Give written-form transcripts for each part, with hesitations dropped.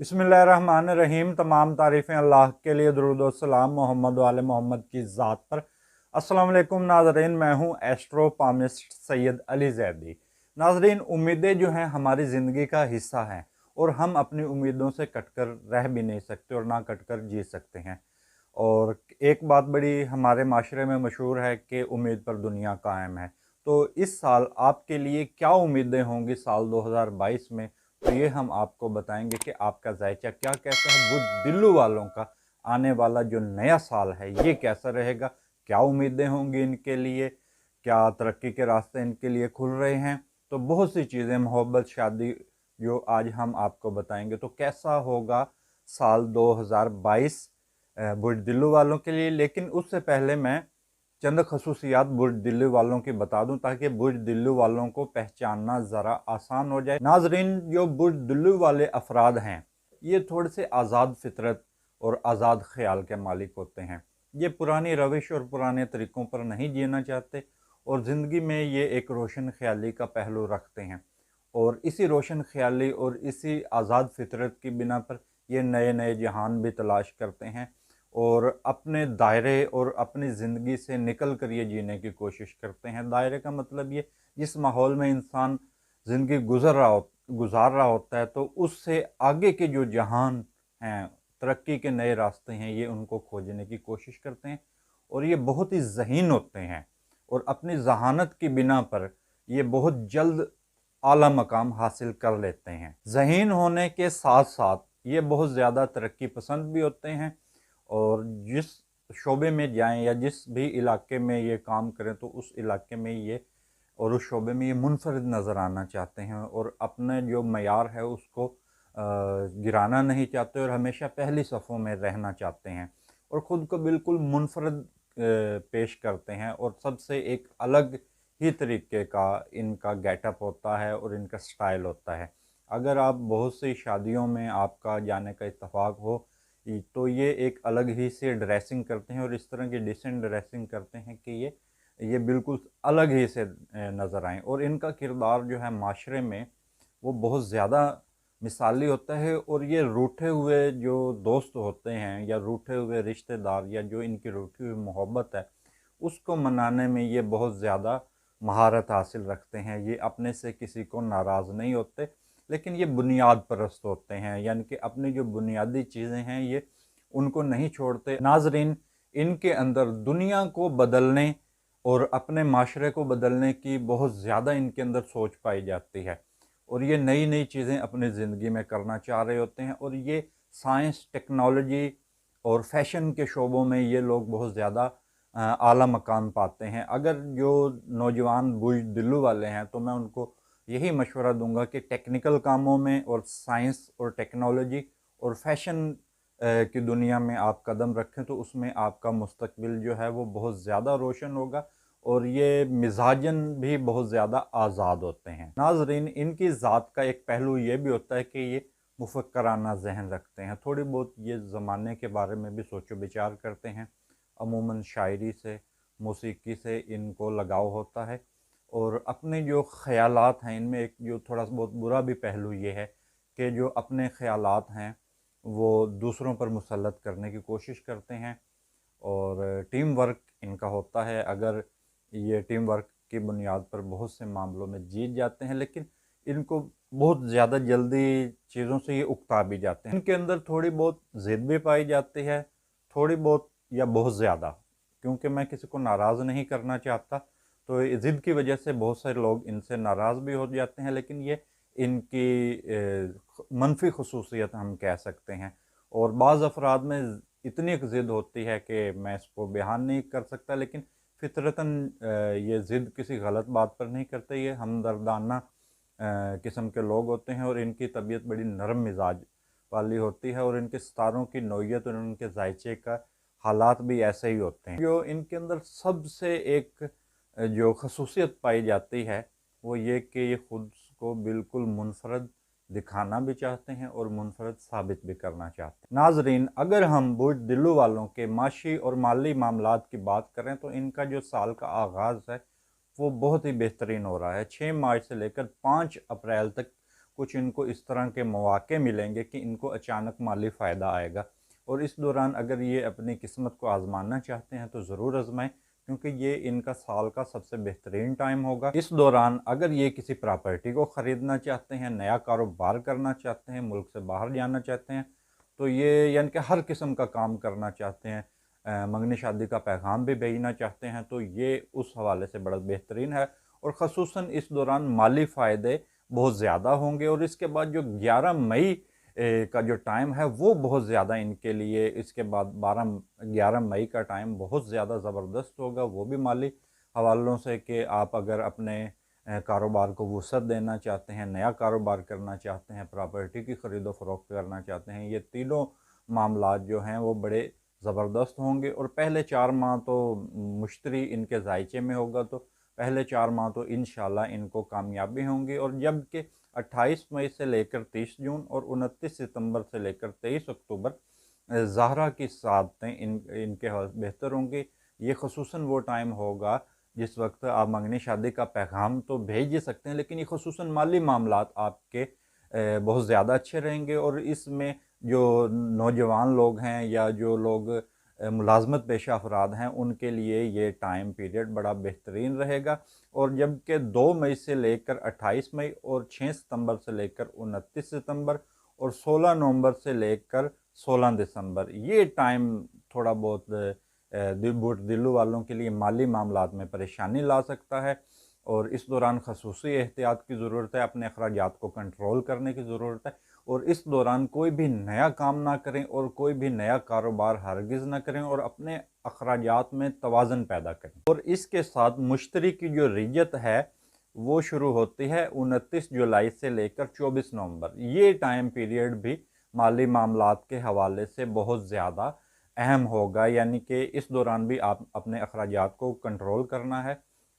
बिस्मिल्लाहिर्रहमानिर्रहीम। तमाम तारीफ़ें अल्लाह के लिए, दुरूद व सलाम मोहम्मद वाले मोहम्मद की ज़ात पर। अस्सलाम वालेकुम नाज़रीन, मैं हूँ एस्ट्रो पामिस्ट सैयद अली ज़ैदी। नाज़रीन, उम्मीदें जो हैं हमारी ज़िंदगी का हिस्सा हैं और हम अपनी उम्मीदों से कटकर रह भी नहीं सकते और ना कटकर जी सकते हैं। और एक बात बड़ी हमारे माशरे में मशहूर है कि उम्मीद पर दुनिया कायम है। तो इस साल आपके लिए क्या उम्मीदें होंगी साल 2022 में, तो ये हम आपको बताएंगे कि आपका जायचा क्या कैसा है। बुज़दिलों वालों का आने वाला जो नया साल है ये कैसा रहेगा, क्या उम्मीदें होंगी इनके लिए, क्या तरक्की के रास्ते इनके लिए खुल रहे हैं। तो बहुत सी चीज़ें, मोहब्बत, शादी, जो आज हम आपको बताएंगे। तो कैसा होगा साल 2022 बुज़दिलों वालों के लिए। लेकिन उससे पहले मैं चंद खसूसियात बुज़दिलों वालों की बता दूं ताकि बुज़दिलों वालों को पहचानना ज़रा आसान हो जाए। नाजरीन, जो बुज़दिलों वाले अफराद हैं ये थोड़े से आज़ाद फितरत और आज़ाद ख्याल के मालिक होते हैं। ये पुरानी रविश और पुराने तरीक़ों पर नहीं जीना चाहते और ज़िंदगी में ये एक रोशन ख्याली का पहलू रखते हैं। और इसी रोशन ख्याली और इसी आज़ाद फितरत की बिना पर ये नए नए जहान भी तलाश करते हैं और अपने दायरे और अपनी ज़िंदगी से निकल कर ये जीने की कोशिश करते हैं। दायरे का मतलब ये, जिस माहौल में इंसान ज़िंदगी गुजार रहा होता है, तो उससे आगे के जो जहान हैं, तरक्की के नए रास्ते हैं, ये उनको खोजने की कोशिश करते हैं। और ये बहुत ही ज़हीन होते हैं और अपनी जहानत की बिना पर ये बहुत जल्द आला मकाम हासिल कर लेते हैं। ज़हीन होने के साथ साथ ये बहुत ज़्यादा तरक्की पसंद भी होते हैं और जिस शोबे में जाएं या जिस भी इलाके में ये काम करें तो उस इलाके में ये और उस शोबे में ये मुनफरिद नज़र आना चाहते हैं और अपने जो मयार है उसको गिराना नहीं चाहते और हमेशा पहली सफ़ों में रहना चाहते हैं और ख़ुद को बिल्कुल मुनफरिद पेश करते हैं। और सबसे एक अलग ही तरीके का इनका गेटअप होता है और इनका स्टाइल होता है। अगर आप बहुत सी शादियों में आपका जाने का इत्तेफाक हो तो ये एक अलग ही से ड्रेसिंग करते हैं और इस तरह की डिसेंट ड्रेसिंग करते हैं कि ये बिल्कुल अलग ही से नज़र आएँ। और इनका किरदार जो है माशरे में वो बहुत ज़्यादा मिसाली होता है और ये रूठे हुए जो दोस्त होते हैं या रूठे हुए रिश्तेदार या जो इनकी रूठी हुई मोहब्बत है उसको मनाने में ये बहुत ज़्यादा महारत हासिल रखते हैं। ये अपने से किसी को नाराज़ नहीं होते, लेकिन ये बुनियाद परस्त होते हैं, यानी कि अपनी जो बुनियादी चीज़ें हैं ये उनको नहीं छोड़ते। नाजरीन, इनके अंदर दुनिया को बदलने और अपने माशरे को बदलने की बहुत ज़्यादा इनके अंदर सोच पाई जाती है और ये नई नई चीज़ें अपनी ज़िंदगी में करना चाह रहे होते हैं। और ये साइंस, टेक्नोलॉजी और फैशन के शोबों में ये लोग बहुत ज़्यादा आला मकाम पाते हैं। अगर जो नौजवान बुज़दिलों वाले हैं तो मैं उनको यही मशवरा दूंगा कि टेक्निकल कामों में और साइंस और टेक्नोलॉजी और फैशन की दुनिया में आप कदम रखें तो उसमें आपका मुस्तकबिल जो है वो बहुत ज़्यादा रोशन होगा और ये मिजाजन भी बहुत ज़्यादा आज़ाद होते हैं। नाजरीन, इनकी ज़ात का एक पहलू ये भी होता है कि ये मुफक्कराना जहन रखते हैं। थोड़ी बहुत ये ज़माने के बारे में भी सोचो विचार करते हैं। अमूमन शायरी से, मौसीकी से इनको लगाव होता है और अपने जो ख़यालात हैं इनमें एक जो थोड़ा बहुत बुरा भी पहलू ये है कि जो अपने ख़यालात हैं वो दूसरों पर मुसल्लत करने की कोशिश करते हैं। और टीम वर्क इनका होता है। अगर ये टीम वर्क की बुनियाद पर बहुत से मामलों में जीत जाते हैं, लेकिन इनको बहुत ज़्यादा जल्दी चीज़ों से ये उकता भी जाते हैं। इनके अंदर थोड़ी बहुत ज़िद भी पाई जाती है, थोड़ी बहुत या बहुत ज़्यादा, क्योंकि मैं किसी को नाराज़ नहीं करना चाहता तो ज़िद की वजह से बहुत सारे लोग इनसे नाराज़ भी हो जाते हैं। लेकिन ये इनकी मनफी खसूसियत हम कह सकते हैं। और बाज़ अफराद में इतनी एक ज़िद होती है कि मैं इसको बयान नहीं कर सकता, लेकिन फितरतन ये ज़िद किसी गलत बात पर नहीं करते। ये हमदर्दाना किस्म के लोग होते हैं और इनकी तबीयत बड़ी नरम मिजाज वाली होती है और इनके सितारों की नौयत और उनके जायचे का हालात भी ऐसे ही होते हैं। जो इनके अंदर सबसे एक जो खसूसियत पाई जाती है वो ये कि ये ख़ुद को बिल्कुल मुनफरद दिखाना भी चाहते हैं और मुनफरद साबित भी करना चाहते हैं। नाजरीन, अगर हम बुज़दिलों वालों के माशी और माली मामलात की बात करें तो इनका जो साल का आगाज़ है वो बहुत ही बेहतरीन हो रहा है। 6 मार्च से लेकर 5 अप्रैल तक कुछ इनको इस तरह के मौके मिलेंगे कि इनको अचानक माली फ़ायदा आएगा। और इस दौरान अगर ये अपनी किस्मत को आज़माना चाहते हैं तो ज़रूर आज़माएँ, क्योंकि ये इनका साल का सबसे बेहतरीन टाइम होगा। इस दौरान अगर ये किसी प्रॉपर्टी को ख़रीदना चाहते हैं, नया कारोबार करना चाहते हैं, मुल्क से बाहर जाना चाहते हैं, तो ये यानी कि हर किस्म का काम करना चाहते हैं, मंगनी शादी का पैगाम भी भेजना चाहते हैं, तो ये उस हवाले से बड़ा बेहतरीन है। और ख़ुसूसन इस दौरान माली फ़ायदे बहुत ज़्यादा होंगे। और इसके बाद जो 11 मई का जो टाइम है वो बहुत ज़्यादा इनके लिए, इसके बाद 11 मई का टाइम बहुत ज़्यादा ज़बरदस्त होगा, वो भी माली हवालों से कि आप अगर अपने कारोबार को वुसअत देना चाहते हैं, नया कारोबार करना चाहते हैं, प्रॉपर्टी की ख़रीदो फ़रोख्त करना चाहते हैं, ये तीनों मामलात जो हैं वो बड़े ज़बरदस्त होंगे। और पहले 4 माह तो मुश्तरी इनके ज़ायचे में होगा, तो पहले 4 माह तो इंशाल्लाह इनको कामयाबी होंगी। और जबकि 28 मई से लेकर 30 जून और 29 सितंबर से लेकर 23 अक्टूबर ज़हरा की सादतें इनके बेहतर होंगी। ये ख़ुसूसन वो टाइम होगा जिस वक्त आप मंगनी शादी का पैगाम तो भेज ही सकते हैं, लेकिन ये ख़ुसूसन माली मामलात आपके बहुत ज़्यादा अच्छे रहेंगे। और इसमें जो नौजवान लोग हैं या जो लोग मुलाजमत पेशा अफराद हैं, उनके लिए ये टाइम पीरियड बड़ा बेहतरीन रहेगा। और जबकि 2 मई से लेकर 28 मई और 6 सितंबर से लेकर 29 सितंबर और 16 नवंबर से लेकर 16 दिसंबर, ये टाइम थोड़ा बहुत दिल्लू वालों के लिए माली मामलात में परेशानी ला सकता है। और इस दौरान खसूसी एहतियात की ज़रूरत है, अपने अखराजात को कंट्रोल करने की ज़रूरत है। और इस दौरान कोई भी नया काम ना करें और कोई भी नया कारोबार हरगिज़ ना करें और अपने अखराजात में तवाज़न पैदा करें। और इसके साथ मुश्तरी की जो रिजत है वो शुरू होती है 29 जुलाई से लेकर 24 नवंबर। ये टाइम पीरियड भी माली मामलात के हवाले से बहुत ज़्यादा अहम होगा, यानी कि इस दौरान भी आप अपने अखराजात को कंट्रोल करना है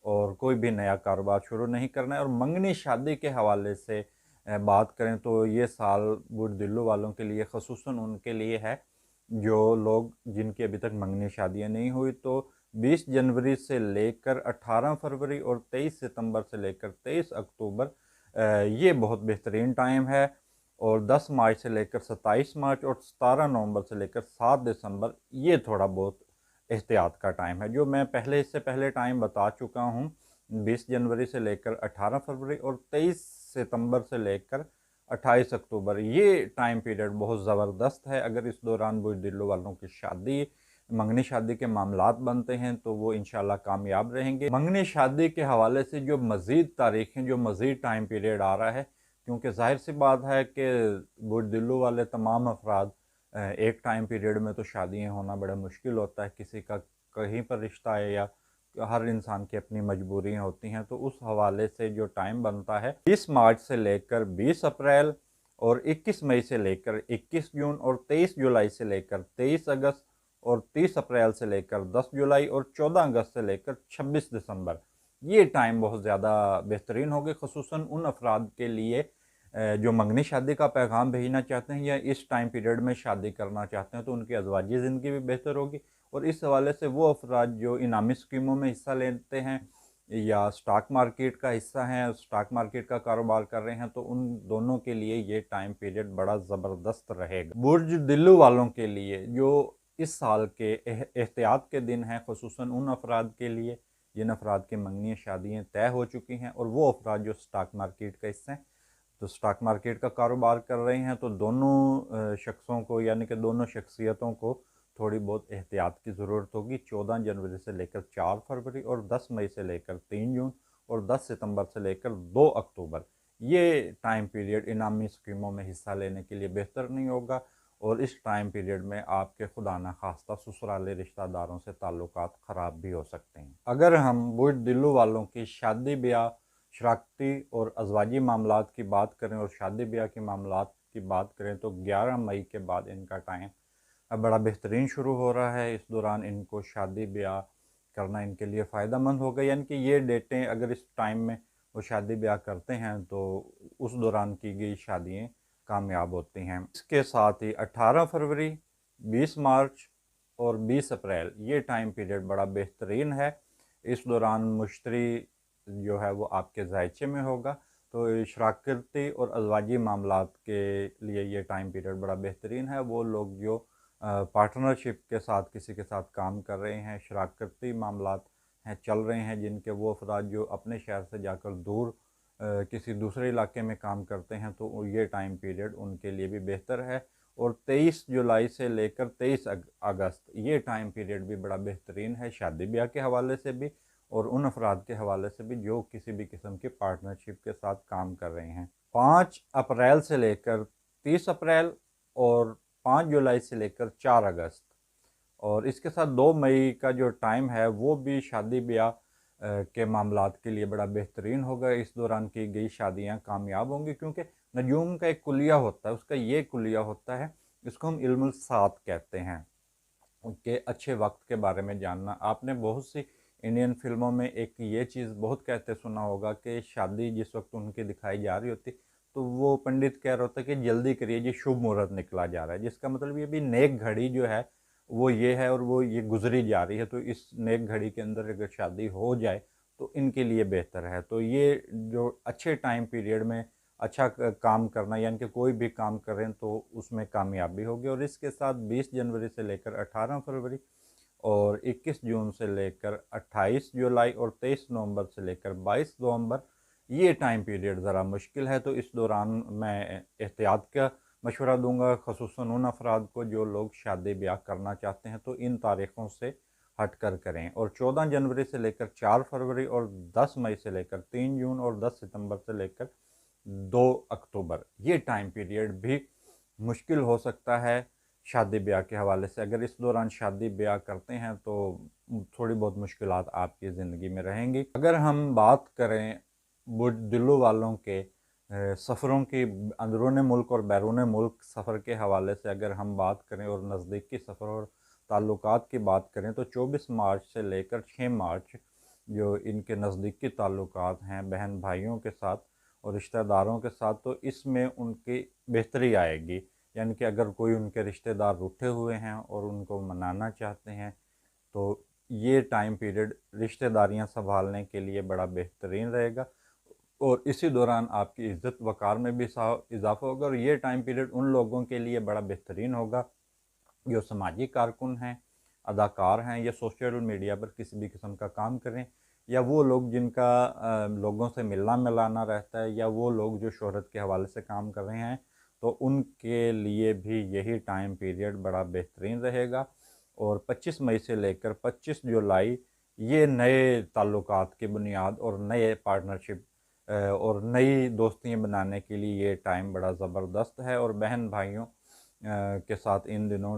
और कोई भी नया कारोबार शुरू नहीं करना है। और मंगनी शादी के हवाले से बात करें तो ये साल बुढ़दिल्लू वालों के लिए, ख़ुसूसन उनके लिए है जो लोग जिनकी अभी तक मंगनी शादियां नहीं हुई, तो 20 जनवरी से लेकर 18 फरवरी और 23 सितंबर से लेकर 23 अक्टूबर ये बहुत बेहतरीन टाइम है। और 10 मार्च से लेकर 27 मार्च और 17 नवंबर से लेकर 7 दिसंबर ये थोड़ा बहुत एहतियात का टाइम है, जो मैं पहले इससे पहले टाइम बता चुका हूँ। 20 जनवरी से लेकर 18 फरवरी और 23 सितंबर से लेकर 28 अक्टूबर, ये टाइम पीरियड बहुत ज़बरदस्त है। अगर इस दौरान बुज़दिलों वालों की शादी, मंगनी शादी के मामलात बनते हैं तो वो इंशाल्लाह कामयाब रहेंगे। मंगनी शादी के हवाले से जो मज़ीद तारीखें, जो मज़ीद टाइम पीरियड आ रहा है, क्योंकि ज़ाहिर सी बात है कि बुज़दिलों वाले तमाम अफराद एक टाइम पीरियड में तो शादियाँ होना बड़ा मुश्किल होता है, किसी का कहीं पर रिश्ता है या हर इंसान की अपनी मजबूरियाँ होती हैं। तो उस हवाले से जो टाइम बनता है 20 मार्च से लेकर 20 अप्रैल और 21 मई से लेकर 21 जून और 23 जुलाई से लेकर 23 अगस्त और 30 अप्रैल से लेकर 10 जुलाई और 14 अगस्त से लेकर 26 दिसंबर, ये टाइम बहुत ज़्यादा बेहतरीन होंगे, ख़ुसूसन उन अफराद के लिए जो मंगनी शादी का पैगाम भेजना चाहते हैं या इस टाइम पीरियड में शादी करना चाहते हैं, तो उनकी अज़वाजी ज़िंदगी भी बेहतर होगी। और इस हवाले से वो अफराद जो इनामी स्कीमों में हिस्सा लेते हैं या स्टॉक मार्केट का हिस्सा हैं, स्टॉक मार्केट का कारोबार कर रहे हैं, तो उन दोनों के लिए ये टाइम पीरियड बड़ा ज़बरदस्त रहेगा। बुर्ज दिल्लू वालों के लिए जो इस साल के एहतियात के दिन हैं, ख़ुसूसन उन अफराद के लिए जिन अफराद की मंगनी शादियाँ तय हो चुकी हैं और वो अफराद जो स्टॉक मार्केट का हिस्सा हैं, तो स्टॉक मार्केट का कारोबार कर रहे हैं, तो दोनों शख्सों को यानी कि दोनों शख्सियतों को थोड़ी बहुत एहतियात की ज़रूरत होगी। 14 जनवरी से लेकर 4 फरवरी और 10 मई से लेकर 3 जून और 10 सितंबर से लेकर 2 अक्टूबर, ये टाइम पीरियड इनामी स्कीमों में हिस्सा लेने के लिए बेहतर नहीं होगा। और इस टाइम पीरियड में आपके खुदा न खास्ता ससुराले रिश्तेदारों से ताल्लुकात ख़राब भी हो सकते हैं। अगर हम बुज़दिलों वालों की शादी ब्याह, शराकती और अज़वाजी मामलात की बात करें और शादी ब्याह के मामलात की बात करें, तो 11 मई के बाद इनका टाइम अब बड़ा बेहतरीन शुरू हो रहा है। इस दौरान इनको शादी ब्याह करना इनके लिए फ़ायदा मंद होगा, यानी कि ये डेटें अगर इस टाइम में वो शादी ब्याह करते हैं तो उस दौरान की गई शादियाँ कामयाब होती हैं। इसके साथ ही 18 फरवरी, 20 मार्च और 20 अप्रैल, ये टाइम पीरियड बड़ा बेहतरीन है। इस दौरान मुश्तरी जो है वो आपके ज़ायचे में होगा, तो शराकती और अज़वाजी मामलात के लिए ये टाइम पीरियड बड़ा बेहतरीन है। वो लोग जो पार्टनरशिप के साथ किसी के साथ काम कर रहे हैं, शराकती मामलात हैं चल रहे हैं, जिनके वो अफराद जो अपने शहर से जाकर दूर किसी दूसरे इलाके में काम करते हैं, तो ये टाइम पीरियड उनके लिए भी बेहतर है। और 23 जुलाई से लेकर 23 अगस्त ये टाइम पीरियड भी बड़ा बेहतरीन है, शादी ब्याह के हवाले से भी और उन अफराद के हवाले से भी जो किसी भी किस्म की पार्टनरशिप के साथ काम कर रहे हैं। 5 अप्रैल से लेकर 30 अप्रैल और 5 जुलाई से लेकर 4 अगस्त, और इसके साथ 2 मई का जो टाइम है वो भी शादी ब्याह के मामलात के लिए बड़ा बेहतरीन होगा। इस दौरान की गई शादियां कामयाब होंगी, क्योंकि नजूम का एक कुलिया होता है, उसका ये कुलिया होता है, इसको हम इल्मुल सात कहते हैं, उनके अच्छे वक्त के बारे में जानना। आपने बहुत सी इंडियन फिल्मों में एक ये चीज़ बहुत कहते सुना होगा कि शादी जिस वक्त उनकी दिखाई जा रही होती तो वो पंडित कह रहा होता है कि जल्दी करिए, ये शुभ मुहूर्त निकला जा रहा है, जिसका मतलब ये भी नेक घड़ी जो है वो ये है और वो ये गुजरी जा रही है। तो इस नेक घड़ी के अंदर अगर शादी हो जाए तो इनके लिए बेहतर है। तो ये जो अच्छे टाइम पीरियड में अच्छा काम करना, यानी कि कोई भी काम करें तो उसमें कामयाबी होगी। और इसके साथ 20 जनवरी से लेकर 18 फरवरी और 21 जून से लेकर 28 जुलाई और 23 नवंबर से लेकर 22 नवंबर ये टाइम पीरियड ज़रा मुश्किल है। तो इस दौरान मैं एहतियात का मशवरा दूंगा, ख़ुसूसन उन अफराद को जो लोग शादी ब्याह करना चाहते हैं, तो इन तारीख़ों से हट कर करें। और 14 जनवरी से लेकर 4 फरवरी और 10 मई से लेकर 3 जून और 10 सितंबर से लेकर 2 अक्टूबर ये टाइम पीरियड भी मुश्किल हो सकता है शादी ब्याह के हवाले से। अगर इस दौरान शादी ब्याह करते हैं तो थोड़ी बहुत मुश्किलात आपकी ज़िंदगी में रहेंगी। अगर हम बात करें बुज़दिलों वालों के सफ़रों की, अंदरूनी मुल्क और बैरून मुल्क सफ़र के हवाले से अगर हम बात करें और नज़दीकी सफ़र और ताल्लुकात की बात करें, तो 24 मार्च से लेकर 6 मार्च जो इनके नज़दीकी ताल्लुकात हैं बहन भाइयों के साथ और रिश्तेदारों के साथ, तो इसमें उनकी बेहतरी आएगी। यानी कि अगर कोई उनके रिश्तेदार रूठे हुए हैं और उनको मनाना चाहते हैं, तो ये टाइम पीरियड रिश्तेदारियां संभालने के लिए बड़ा बेहतरीन रहेगा और इसी दौरान आपकी इज़्ज़त वक़ार में भी इजाफ़ा होगा। और ये टाइम पीरियड उन लोगों के लिए बड़ा बेहतरीन होगा जो समाजी कारकुन हैं, अदाकार हैं या सोशल मीडिया पर किसी भी किस्म का काम करें, या वो लोग जिनका लोगों से मिलना मिलाना रहता है, या वो लोग जो शोहरत के हवाले से काम कर रहे हैं, तो उनके लिए भी यही टाइम पीरियड बड़ा बेहतरीन रहेगा। और 25 मई से लेकर 25 जुलाई ये नए ताल्लुकात की बुनियाद और नए पार्टनरशिप और नई दोस्तियाँ बनाने के लिए ये टाइम बड़ा ज़बरदस्त है। और बहन भाइयों के साथ इन दिनों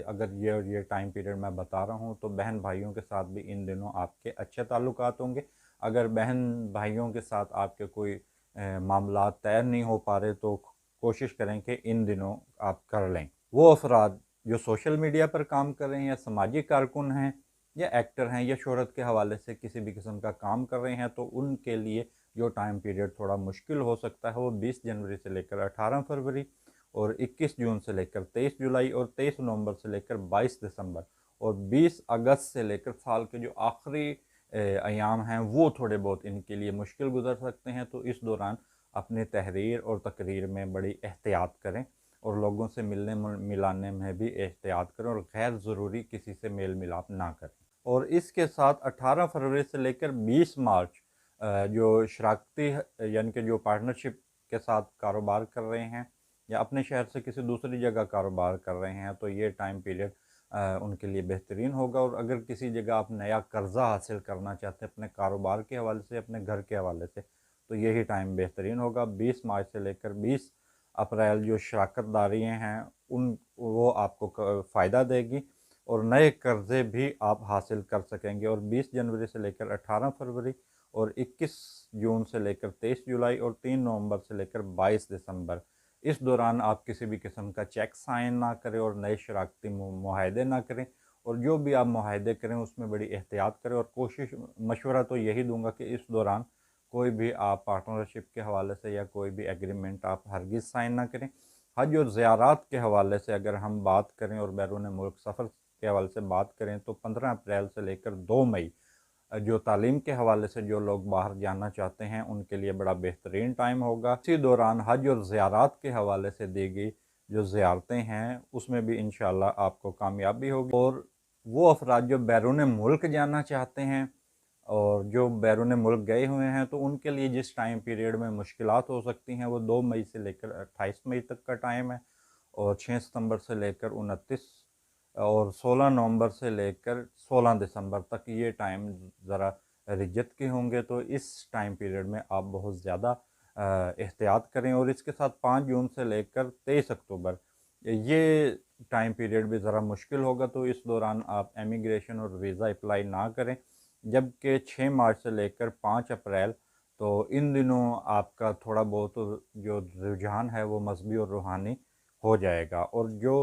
अगर ये टाइम पीरियड मैं बता रहा हूँ, तो बहन भाइयों के साथ भी इन दिनों आपके अच्छे ताल्लुकात होंगे। अगर बहन भाइयों के साथ आपके कोई मामला तय नहीं हो पा रहे, तो कोशिश करें कि इन दिनों आप कर लें। वो अफराद जो सोशल मीडिया पर काम कर रहे हैं, या समाजी कारकुन हैं, या एक्टर हैं, या शोहरत के हवाले से किसी भी किस्म का काम कर रहे हैं, तो उनके लिए जो टाइम पीरियड थोड़ा मुश्किल हो सकता है, वो 20 जनवरी से लेकर 18 फरवरी और 21 जून से लेकर 23 जुलाई और 23 नवंबर से लेकर 22 दिसंबर और 20 अगस्त से लेकर साल के जो आखिरी अयाम हैं, वो थोड़े बहुत इनके लिए मुश्किल गुजर सकते हैं। तो इस दौरान अपने तहरीर और तकरीर में बड़ी एहतियात करें और लोगों से मिलने मिलाने में भी एहतियात करें और गैर ज़रूरी किसी से मेल मिलाप ना करें। और इसके साथ 18 फरवरी से लेकर 20 मार्च जो शराकती यानी कि जो पार्टनरशिप के साथ कारोबार कर रहे हैं या अपने शहर से किसी दूसरी जगह कारोबार कर रहे हैं, तो ये टाइम पीरियड उनके लिए बेहतरीन होगा। और अगर किसी जगह आप नया कर्ज़ा हासिल करना चाहते हैं अपने कारोबार के हवाले से, अपने घर के हवाले से, तो यही टाइम बेहतरीन होगा। 20 मार्च से लेकर 20 अप्रैल जो शराकतदारियाँ हैं उन वो आपको फ़ायदा देगी और नए कर्ज़े भी आप हासिल कर सकेंगे। और 20 जनवरी से लेकर 18 फरवरी और 21 जून से लेकर 23 जुलाई और 3 नवंबर से लेकर 22 दिसंबर, इस दौरान आप किसी भी किस्म का चेक साइन ना करें और नए शराकती मुआहदे ना करें। और जो भी आप मुआहदे करें उसमें बड़ी एहतियात करें। और कोशिश मशवरा तो यही दूंगा कि इस दौरान कोई भी आप पार्टनरशिप के हवाले से या कोई भी एग्रीमेंट आप हरगिज़ साइन ना करें। हज और ज़ियारात के हवाले से अगर हम बात करें और बैरून मुल्क सफ़र के हवाले से बात करें, तो 15 अप्रैल से लेकर 2 मई जो तालीम के हवाले से जो लोग बाहर जाना चाहते हैं उनके लिए बड़ा बेहतरीन टाइम होगा। इसी दौरान हज और ज़ियारात के हवाले से दी गई जो ज़ियारतें हैं उसमें भी इंशाअल्लाह आपको कामयाबी होगी। और वो अफराद जो बैरून मुल्क जाना चाहते हैं और जो बैरून मुल्क गए हुए हैं तो उनके लिए जिस टाइम पीरियड में मुश्किलात हो सकती हैं वो 2 मई से लेकर 28 मई तक का टाइम है, और 6 सितंबर से लेकर 29 और 16 नवंबर से लेकर 16 दिसंबर तक ये टाइम ज़रा रिज्जत के होंगे। तो इस टाइम पीरियड में आप बहुत ज़्यादा एहतियात करें। और इसके साथ 5 जून से लेकर 23 अक्टूबर ये टाइम पीरियड भी ज़रा मुश्किल होगा, तो इस दौरान आप एमिग्रेशन और वीज़ा अप्लाई ना करें। जबकि 6 मार्च से लेकर 5 अप्रैल तो इन दिनों आपका थोड़ा बहुत जो रुझान है वो मजहबी और रूहानी हो जाएगा। और जो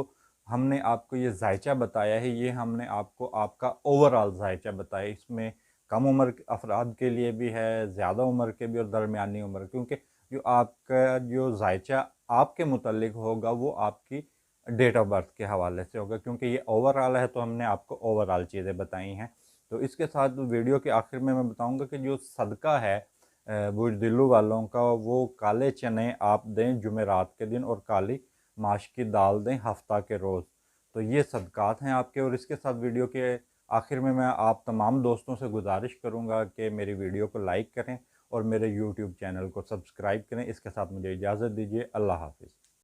हमने आपको ये जायचा बताया है ये हमने आपको आपका ओवरऑल जायचा बताया, इसमें कम उम्र के अफराद के लिए भी है, ज़्यादा उम्र के भी और दरमियानी उम्र, क्योंकि जो आपका जो जायचा आपके मुतल्लिक होगा वो आपकी डेट ऑफ बर्थ के हवाले से होगा, क्योंकि ये ओवरऑल है तो हमने आपको ओवरऑल चीज़ें बताई हैं। तो इसके साथ वीडियो के आखिर में मैं बताऊंगा कि जो सदका है बुज़दिलों वालों का, वो काले चने आप दें जुमेरात के दिन और काली माश की दाल दें हफ्ता के रोज़। तो ये सदकात हैं आपके। और इसके साथ वीडियो के आखिर में मैं आप तमाम दोस्तों से गुजारिश करूंगा कि मेरी वीडियो को लाइक करें और मेरे यूट्यूब चैनल को सब्सक्राइब करें। इसके साथ मुझे इजाज़त दीजिए। अल्लाह हाफ़िज़।